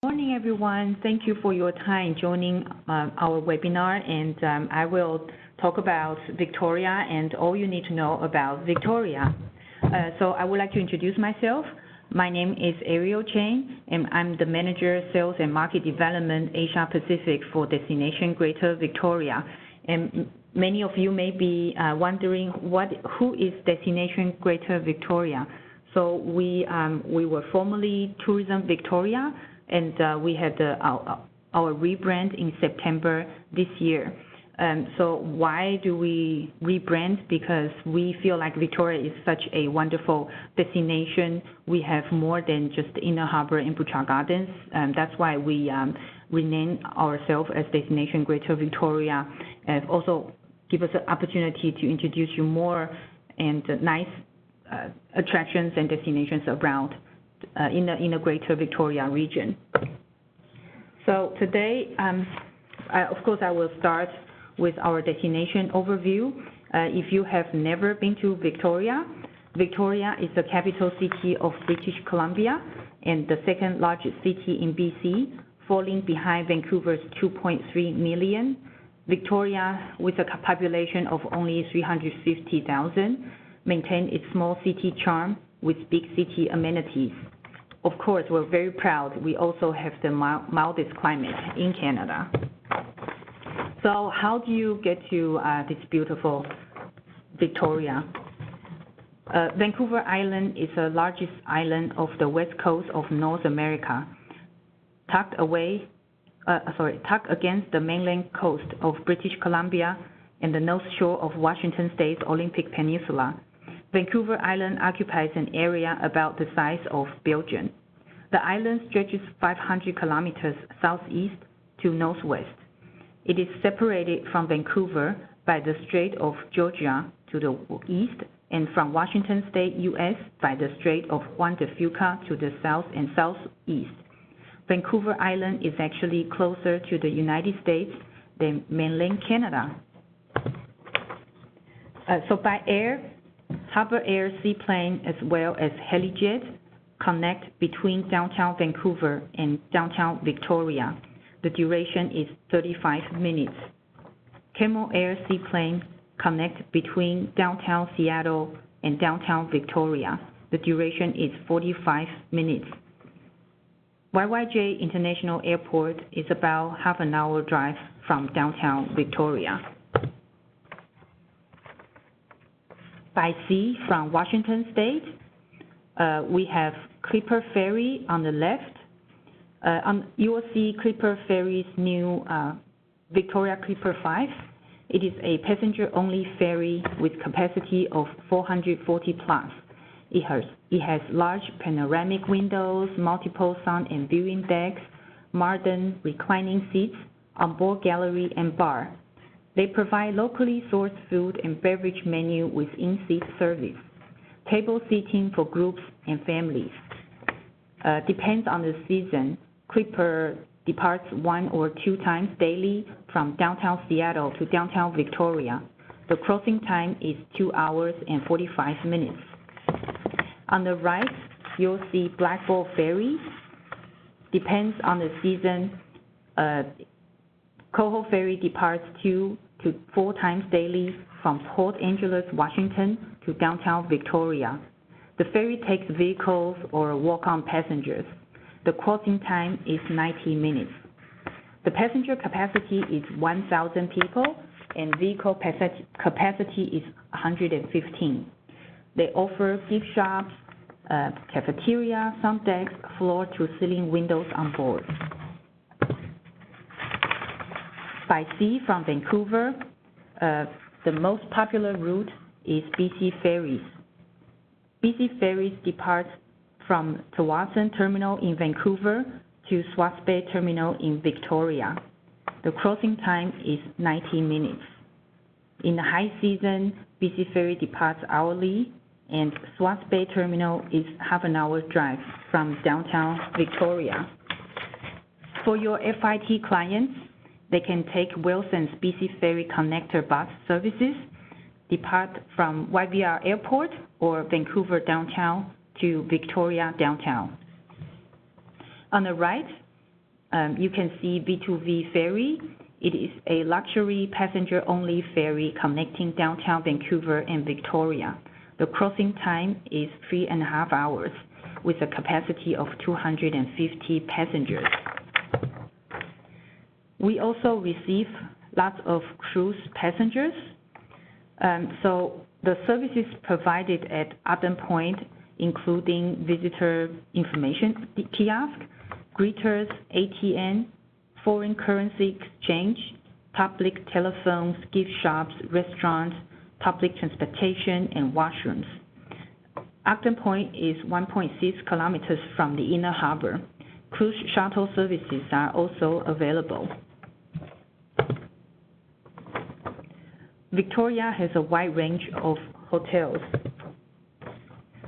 Morning, everyone. Thank you for your time joining our webinar, and I will talk about Victoria and all you need to know about Victoria. So I would like to introduce myself. My name is Ariel Chen, and I'm the Manager, Sales and Market Development, Asia Pacific for Destination Greater Victoria. And many of you may be wondering who is Destination Greater Victoria. So we were formerly Tourism Victoria, and we had our rebrand in September this year. So why do we rebrand? Because we feel like Victoria is such a wonderful destination. We have more than just Inner Harbor and Butchart Gardens. That's why we renamed ourselves as Destination Greater Victoria, and also give us an opportunity to introduce you more and nice attractions and destinations around in the Greater Victoria region. So today, of course, I will start with our destination overview. If you have never been to Victoria, Victoria is the capital city of British Columbia and the second largest city in BC, falling behind Vancouver's 2.3 million. Victoria, with a population of only 350,000, maintains its small city charm with big city amenities. Of course, we're very proud we also have the mildest climate in Canada. So how do you get to this beautiful Victoria? Vancouver Island is the largest island of the west coast of North America, tucked against the mainland coast of British Columbia and the north shore of Washington State's Olympic Peninsula. Vancouver Island occupies an area about the size of Belgium. The island stretches 500 kilometers southeast to northwest. It is separated from Vancouver by the Strait of Georgia to the east and from Washington State, U.S. by the Strait of Juan de Fuca to the south and southeast. Vancouver Island is actually closer to the United States than mainland Canada. So by air, Harbour Air seaplane as well as helijet connect between downtown Vancouver and downtown Victoria. The duration is 35 minutes. Camel Air seaplane connect between downtown Seattle and downtown Victoria. The duration is 45 minutes. YYJ International Airport is about half an hour drive from downtown Victoria. By sea from Washington State, we have Clipper Ferry on the left. You will see Clipper Ferry's new Victoria Clipper 5. It is a passenger-only ferry with capacity of 440 plus. It has large panoramic windows, multiple sun and viewing decks, modern reclining seats, onboard gallery and bar. They provide locally sourced food and beverage menu with in-seat service, table seating for groups and families. Depends on the season. Clipper departs 1 or 2 times daily from downtown Seattle to downtown Victoria. The crossing time is 2 hours and 45 minutes. On the right, you'll see Black Bull Ferry. Depends on the season. Coho Ferry departs 2 to 4 times daily from Port Angeles, Washington to downtown Victoria. The ferry takes vehicles or walk-on passengers. The crossing time is 90 minutes. The passenger capacity is 1,000 people and vehicle capacity is 115. They offer gift shops, cafeteria, sun decks, floor-to-ceiling windows on board. By sea from Vancouver, the most popular route is BC Ferries. BC Ferries departs from Tsawwassen Terminal in Vancouver to Swartz Bay Terminal in Victoria. The crossing time is 90 minutes. In the high season, BC Ferry departs hourly, and Swartz Bay Terminal is half an hour drive from downtown Victoria. For your FIT clients, they can take Wilson's BC Ferry Connector bus services, depart from YVR Airport or Vancouver downtown to Victoria downtown. On the right, you can see B2V Ferry. It is a luxury passenger-only ferry connecting downtown Vancouver and Victoria. The crossing time is 3.5 hours with a capacity of 250 passengers. We also receive lots of cruise passengers. So the services provided at Ogden Point, including visitor information kiosk, greeters, ATM, foreign currency exchange, public telephones, gift shops, restaurants, public transportation, and washrooms. Ogden Point is 1.6 kilometers from the inner harbor. Cruise shuttle services are also available. Victoria has a wide range of hotels.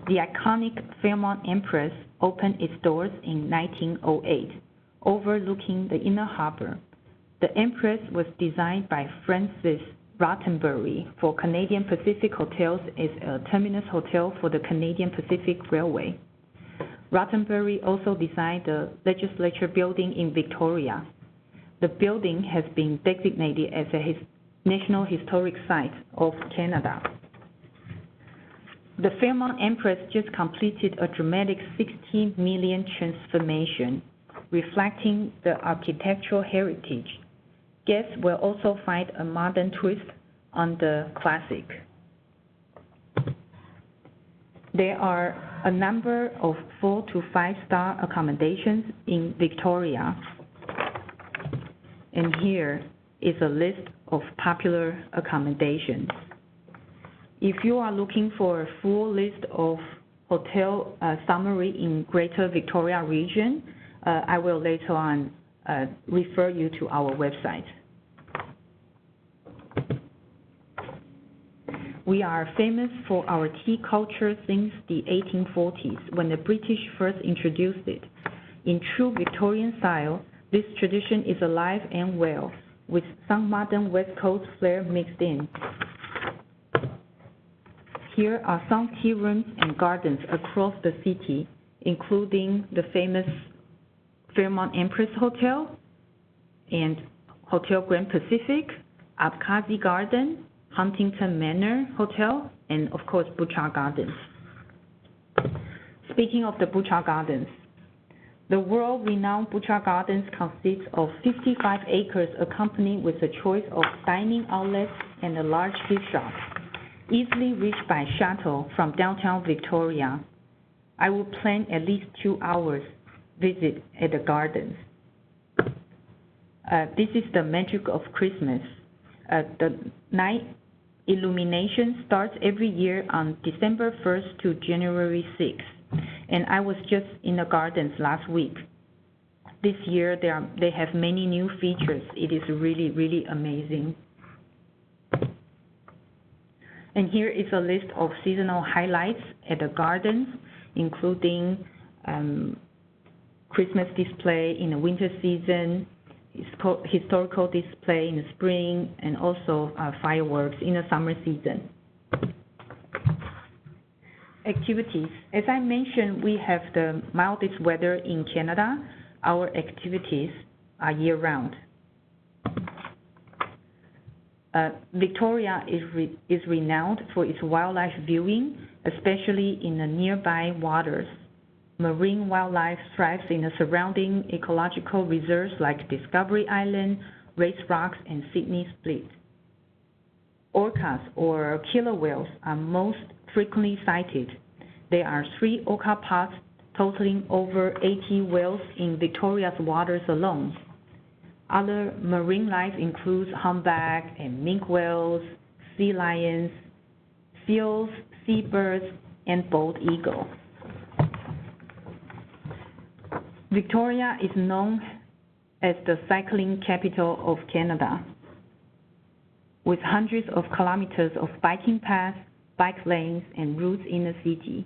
The iconic Fairmont Empress opened its doors in 1908, overlooking the inner harbor. The Empress was designed by Francis Rottenbury for Canadian Pacific Hotels as a terminus hotel for the Canadian Pacific Railway. Rottenbury also designed the Legislature Building in Victoria. The building has been designated as a National Historic Site of Canada. The Fairmont Empress just completed a dramatic $60 million transformation, reflecting the architectural heritage. Guests will also find a modern twist on the classic. There are a number of 4- to 5-star accommodations in Victoria, and here is a list of popular accommodations. If you are looking for a full list of hotel summary in Greater Victoria region, I will later on refer you to our website. We are famous for our tea culture since the 1840s, when the British first introduced it. In true Victorian style, this tradition is alive and well, with some modern West Coast flair mixed in. Here are some tea rooms and gardens across the city, including the famous Fairmont Empress Hotel and Hotel Grand Pacific, Abkhazi Garden, Huntington Manor Hotel, and of course Butchart Gardens. Speaking of the Butchart Gardens, the world-renowned Butchart Gardens consists of 55 acres accompanied with a choice of dining outlets and a large gift shop, easily reached by shuttle from downtown Victoria. I will plan at least 2 hours visit at the gardens. This is the magic of Christmas. The night illumination starts every year on December 1st to January 6th, and I was just in the gardens last week. This year they have many new features. It is really, really amazing. And here is a list of seasonal highlights at the gardens, including Christmas display in the winter season, historical display in the spring, and also fireworks in the summer season. Activities. As I mentioned, we have the mildest weather in Canada. Our activities are year-round. Victoria is renowned for its wildlife viewing, especially in the nearby waters. Marine wildlife thrives in the surrounding ecological reserves like Discovery Island, Race Rocks, and Sydney Split. Orcas, or killer whales, are most frequently sighted. There are 3 orca pods totaling over 80 whales in Victoria's waters alone. Other marine life includes humpback and minke whales, sea lions, seals, seabirds, and bald eagle. Victoria is known as the cycling capital of Canada, with hundreds of kilometers of biking paths, bike lanes, and routes in the city.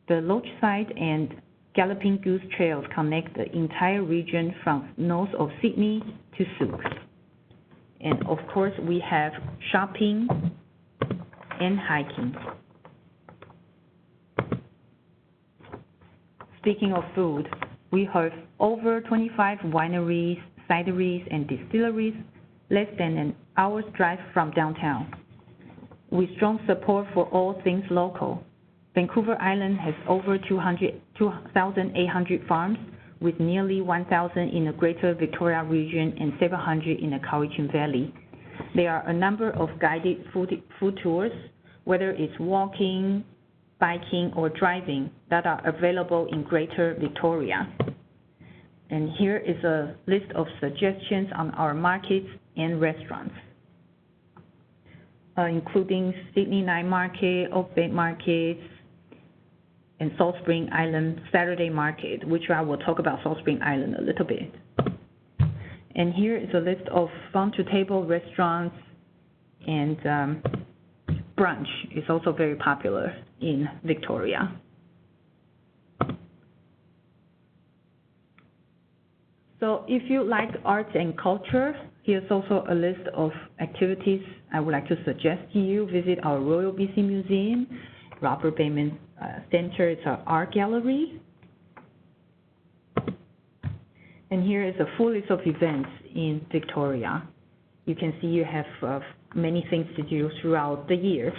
The Lochside and Galloping Goose trails connect the entire region from north of Sydney to Souk. And of course, we have shopping and hiking. Speaking of food, We have over 25 wineries, cideries, and distilleries less than an hour's drive from downtown. With strong support for all things local, Vancouver Island has over 2,800 farms, with nearly 1,000 in the Greater Victoria region and 700 in the Cowichan Valley. There are a number of guided food tours, whether it's walking, biking, or driving, that are available in Greater Victoria. And here is a list of suggestions on our markets and restaurants, including Sydney Night Market, Oak Bay Markets, and Salt Spring Island Saturday Market, which I will talk about Salt Spring Island a little bit. And here is a list of farm-to-table restaurants, and brunch is also very popular in Victoria. So if you like arts and culture, here's also a list of activities I would like to suggest to you. Visit our Royal BC Museum, Robert Bateman Center, it's our art gallery. And here is a full list of events in Victoria. You can see you have many things to do throughout the year.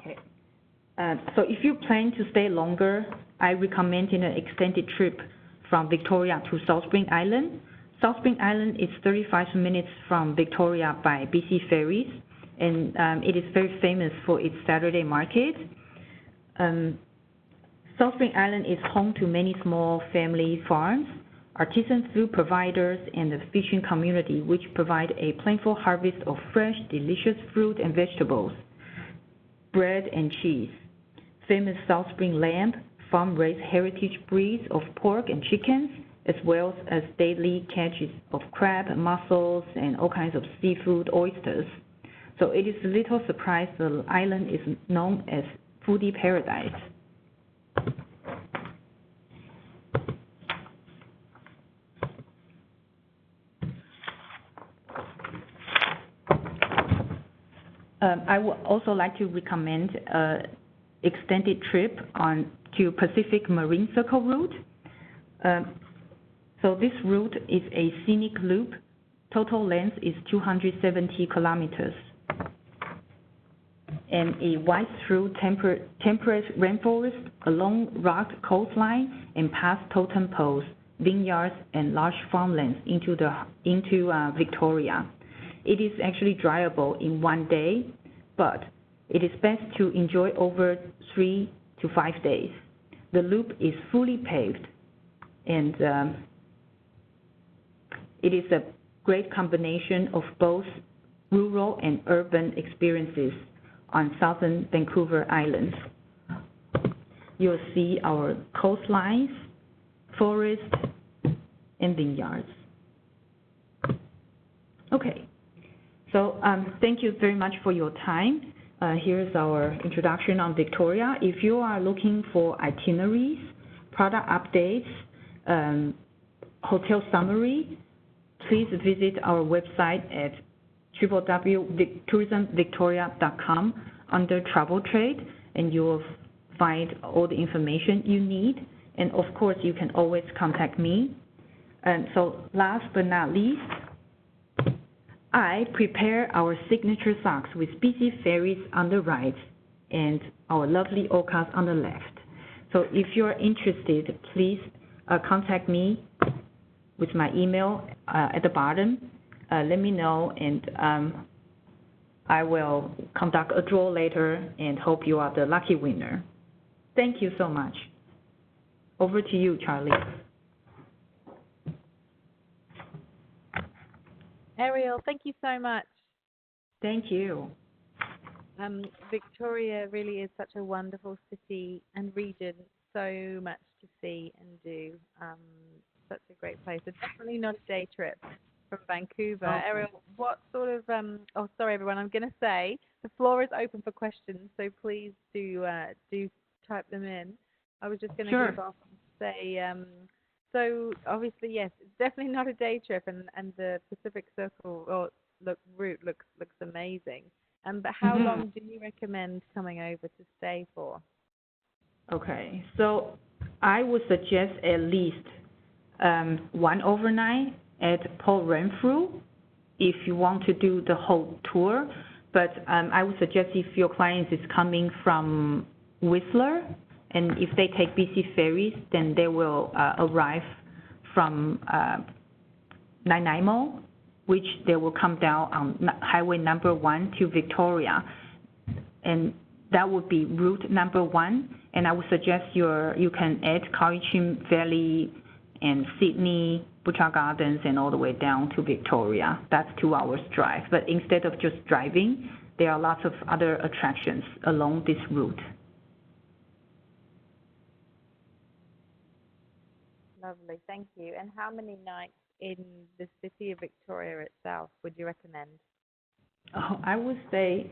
Okay. So if you plan to stay longer, I recommend an extended trip from Victoria to Salt Spring Island. Salt Spring Island is 35 minutes from Victoria by BC ferries, and it is very famous for its Saturday market. Salt Spring Island is home to many small family farms, artisan food providers, and the fishing community, which provide a plentiful harvest of fresh, delicious fruit and vegetables, bread and cheese. Famous Salt Spring lamb, farm-raised heritage breeds of pork and chickens, as well as daily catches of crab, mussels, and all kinds of seafood, oysters. So it is a little surprise the island is known as foodie paradise. I would also like to recommend an extended trip to Pacific Marine Circle route. So this route is a scenic loop. Total length is 270 kilometers. And it winds through temperate rainforest, along rugged coastline, and past totem poles, vineyards, and large farmlands into Victoria. It is actually drivable in one day, but it is best to enjoy over 3 to 5 days. The loop is fully paved, and it is a great combination of both rural and urban experiences on southern Vancouver Island. You'll see our coastlines, forests, and vineyards. Okay, so thank you very much for your time. Here's our introduction on Victoria. If you are looking for itineraries, product updates, hotel summary, please visit our website at www.tourismvictoria.com under travel trade, and you will find all the information you need. And of course, you can always contact me. And so last but not least, I prepare our signature socks with BC Fairies on the right and our lovely orcas on the left. So if you're interested, please contact me with my email at the bottom. Let me know, and I will conduct a draw later and hope you are the lucky winner. Thank you so much. Over to you, Charlie. Ariel, thank you so much. Thank you. Victoria really is such a wonderful city and region, so much to see and do. Such a great place. It's definitely not a day trip from Vancouver. Okay. Ariel, what sort of, oh, sorry everyone, I'm going to say the floor is open for questions, so please do type them in. I was just going to give off and say, so obviously, yes, it's definitely not a day trip, and the Pacific Circle route looks amazing. But how long do you recommend coming over to stay for? Okay, so I would suggest at least one overnight at Port Renfrew if you want to do the whole tour. But I would suggest if your client is coming from Whistler, and if they take BC ferries, then they will arrive from Nanaimo, which they will come down on Highway number 1 to Victoria. And that would be route number 1. And I would suggest you can add Cowichan Valley and Sydney, Butcher Gardens, and all the way down to Victoria. That's 2 hours drive. But instead of just driving, there are lots of other attractions along this route. Lovely, thank you. And how many nights in the city of Victoria itself would you recommend? Oh, I would say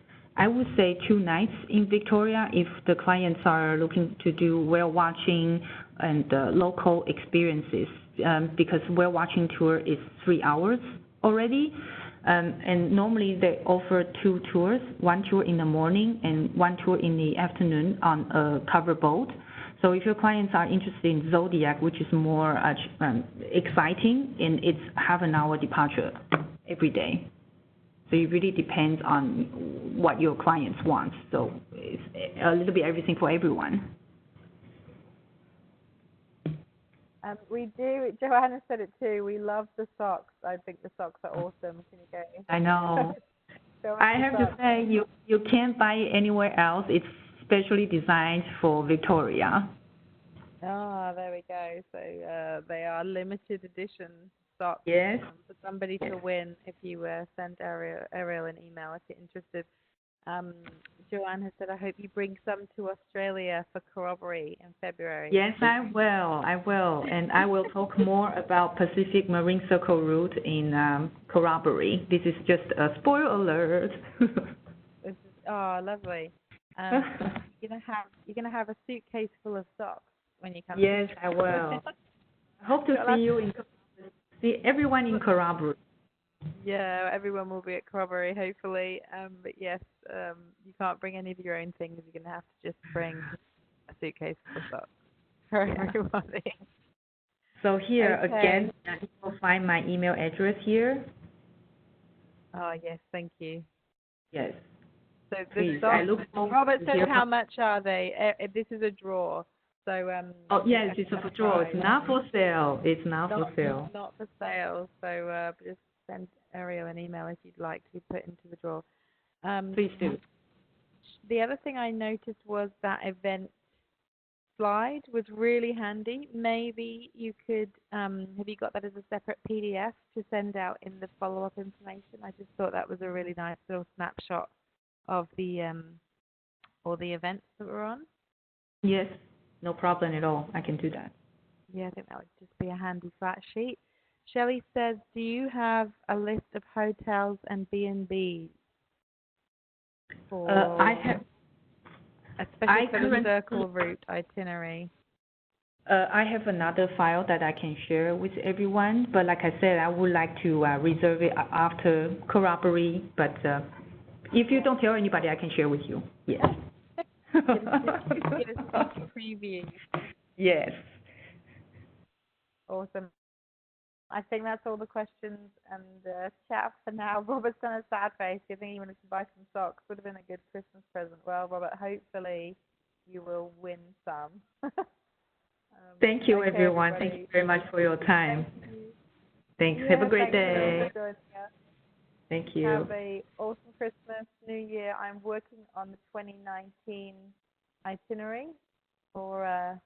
2 nights in Victoria if the clients are looking to do whale watching and local experiences, because whale watching tour is 3 hours already. And normally they offer 2 tours, 1 tour in the morning and 1 tour in the afternoon on a cover boat. So if your clients are interested in Zodiac, which is more exciting, and it's half an hour departure every day. So it really depends on what your clients want. So it's a little bit everything for everyone. We do. Joanna said it too. We love the socks. I think the socks are awesome. Can you go? I know. I have to say, you can't buy it anywhere else. It's specially designed for Victoria. Ah, there we go. So they are limited edition socks. Yes. For somebody to win if you send Ariel an email if you're interested. Joanne has said, I hope you bring some to Australia for Corroboree in February. Yes, I will. And I will talk more about Pacific Marine Circle route in Corroboree. This is just a spoiler alert. Lovely. You're gonna have a suitcase full of socks when you come. Yes, I will. I hope to see everyone in Corroboree. Yeah, everyone will be at Corroboree, hopefully. But yes, you can't bring any of your own things. You're going to have to just bring a suitcase full of socks for everybody. So here, again, you will find my email address here. Oh, yes, thank you. Yes. So the socks, Robert said, how much are they? This is a draw. So yes, it's a draw. It's not for sale. It's not for sale. Not for sale. So just send Ariel an email if you'd like to be put into the draw. Please do. The other thing I noticed was that event slide was really handy. Maybe you could, have you got that as a separate PDF to send out in the follow-up information? I just thought that was a really nice little snapshot of the all the events that were on. Yes, no problem at all. I can do that. Yeah, I think that would just be a handy flat sheet. Shelley says, do you have a list of hotels and B&Bs? I have. Especially for the circle route itinerary. I have another file that I can share with everyone, but like I said, I would like to reserve it after Corroboree. But if you don't tell anybody, I can share with you. Yes. Get a preview. Yes. Awesome. I think that's all the questions and chat for now. Robert's done a sad face. I think he wanted to buy some socks. Would have been a good Christmas present. Well, Robert, hopefully you will win some. Thank you, everyone. Thank you very much for your time. Thanks. Yeah, have a great day. Thank you. Have a awesome Christmas, New Year. I'm working on the 2019 itinerary for